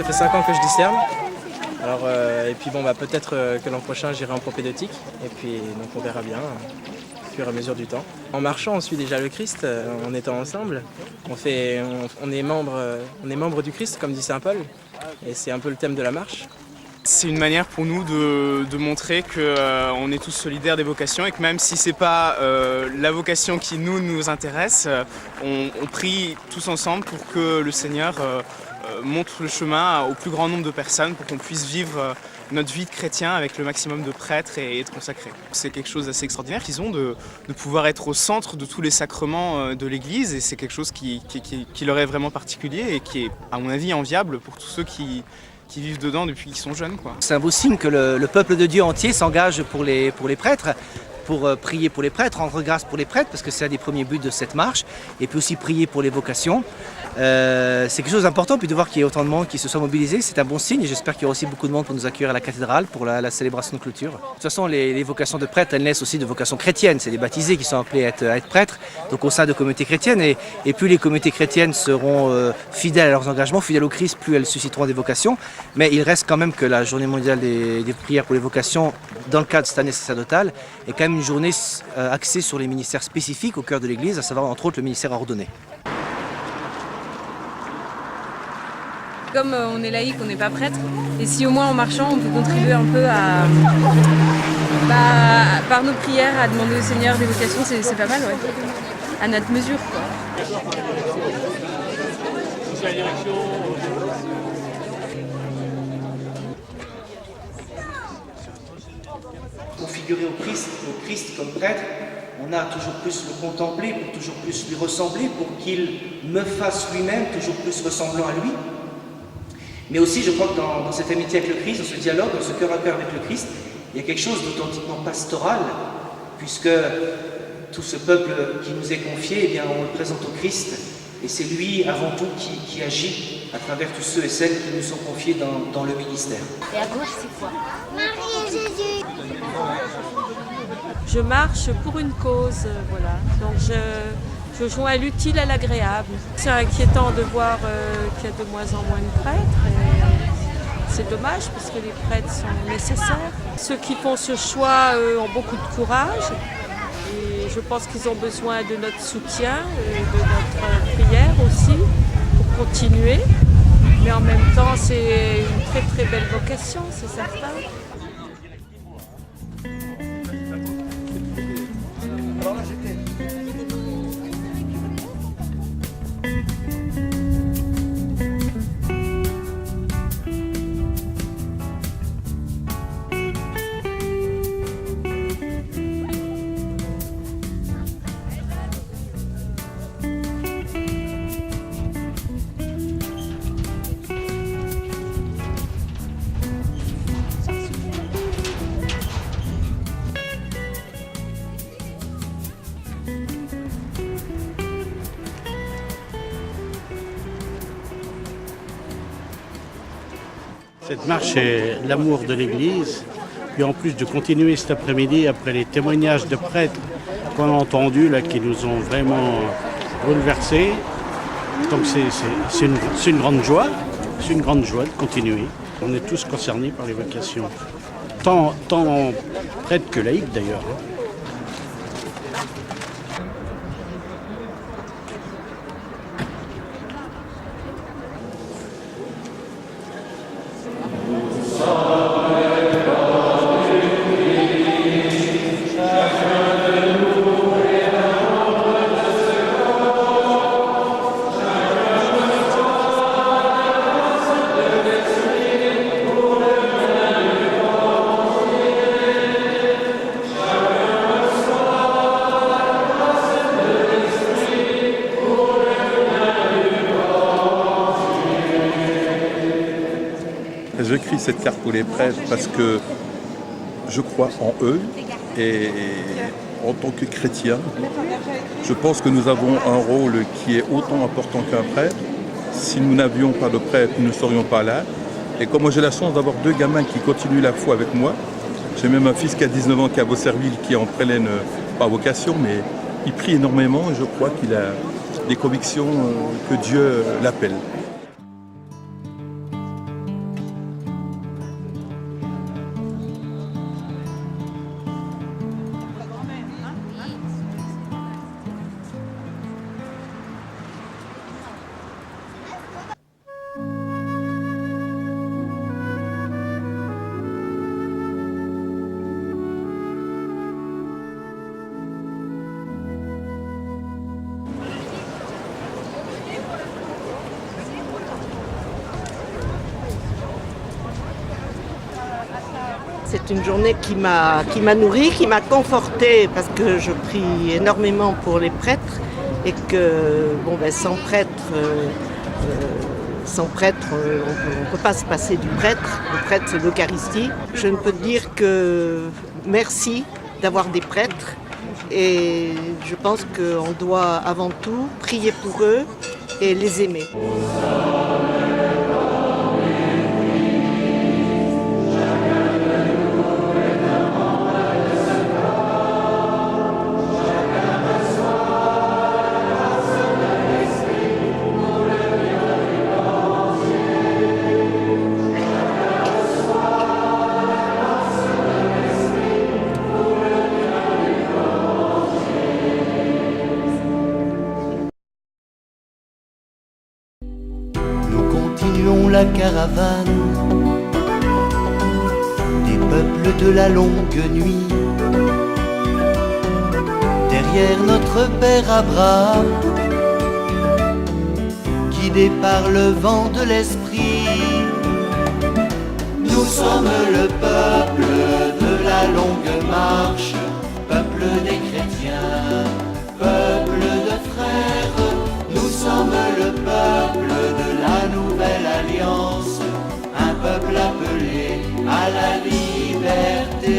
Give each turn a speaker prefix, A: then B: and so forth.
A: fait 5 ans que je discerne. Alors, et puis bon, peut-être que l'an prochain j'irai en propédeutique. Et puis donc on verra bien au fur et à mesure du temps. En marchant, on suit déjà le Christ, en étant ensemble. On est membre du Christ, comme dit saint Paul. Et c'est un peu le thème de la marche.
B: C'est une manière pour nous de montrer qu'on est tous solidaires des vocations et que même si ce n'est pas la vocation qui nous intéresse, on prie tous ensemble pour que le Seigneur montre le chemin au plus grand nombre de personnes pour qu'on puisse vivre notre vie de chrétien avec le maximum de prêtres et de consacrés. C'est quelque chose d'assez extraordinaire, disons, de pouvoir être au centre de tous les sacrements de l'Église, et c'est quelque chose qui leur est vraiment particulier et qui est, à mon avis, enviable pour tous ceux qui vivent dedans depuis qu'ils sont jeunes, quoi.
C: C'est un beau signe que le peuple de Dieu entier s'engage pour les prêtres, pour prier pour les prêtres, rendre grâce pour les prêtres, parce que c'est un des premiers buts de cette marche, et puis aussi prier pour les vocations. C'est quelque chose d'important, puis de voir qu'il y ait autant de monde qui se soit mobilisé, c'est un bon signe, et j'espère qu'il y aura aussi beaucoup de monde pour nous accueillir à la cathédrale pour la célébration de clôture. De toute façon, les vocations de prêtres, elles naissent aussi de vocations chrétiennes, c'est les baptisés qui sont appelés à être prêtres, donc au sein de communautés chrétiennes, et plus les communautés chrétiennes seront fidèles à leurs engagements, fidèles au Christ, plus elles susciteront des vocations, mais il reste quand même que la journée mondiale des prières pour les vocations, dans le cadre de cette année sacerdotale, est quand même une journée axée sur les ministères spécifiques au cœur de l'Église, à savoir entre autres le ministère ordonné.
D: Comme on est laïque, on n'est pas prêtre, et si au moins en marchant on peut contribuer un peu par nos prières à demander au Seigneur des vocations, c'est pas mal, ouais. À notre mesure, quoi.
C: Pour figurer au Christ comme prêtre, on a toujours plus le contempler, pour toujours plus lui ressembler, pour qu'il me fasse lui-même toujours plus ressemblant à lui. Mais aussi, je crois que dans cette amitié avec le Christ, dans ce dialogue, dans ce cœur à cœur avec le Christ, il y a quelque chose d'authentiquement pastoral, puisque tout ce peuple qui nous est confié, eh bien, on le présente au Christ, et c'est lui avant tout qui agit à travers tous ceux et celles qui nous sont confiés dans le ministère.
E: Et à gauche, c'est quoi? Marie et Jésus.
F: Je marche pour une cause, voilà. Donc je joins l'utile à l'agréable. C'est inquiétant de voir qu'il y a de moins en moins de prêtres. Et c'est dommage parce que les prêtres sont nécessaires. Ceux qui font ce choix ont beaucoup de courage. Et je pense qu'ils ont besoin de notre soutien, de notre prière aussi, pour continuer. Mais en même temps, c'est une très très belle vocation, c'est certain.
G: Cette marche est l'amour de l'Église, puis en plus de continuer cet après-midi après les témoignages de prêtres qu'on a entendus, là, qui nous ont vraiment bouleversés. Donc c'est une grande joie, de continuer. On est tous concernés par les vocations, tant prêtres que laïcs d'ailleurs.
H: Je crie cette carte pour les prêtres parce que je crois en eux et en tant que chrétien, je pense que nous avons un rôle qui est autant important qu'un prêtre. Si nous n'avions pas de prêtre, nous ne serions pas là. Et comme moi j'ai la chance d'avoir 2 gamins qui continuent la foi avec moi, j'ai même un fils qui a 19 ans qui est à Beaucerville, qui est en prélène, pas vocation, mais il prie énormément et je crois qu'il a des convictions que Dieu l'appelle.
I: C'est une journée qui m'a nourrie, qui m'a confortée parce que je prie énormément pour les prêtres et que sans prêtre, on ne peut pas se passer du prêtre. Le prêtre, c'est l'Eucharistie. Je ne peux dire que merci d'avoir des prêtres et je pense qu'on doit avant tout prier pour eux et les aimer.
J: La caravane des peuples de la longue nuit. Derrière notre Père Abraham, guidé par le vent de l'esprit, nous sommes le peuple de la longue marche, peuple des chrétiens, peuple de frères. Nous sommes le peuple de la nouvelle alliance, un peuple appelé à la liberté.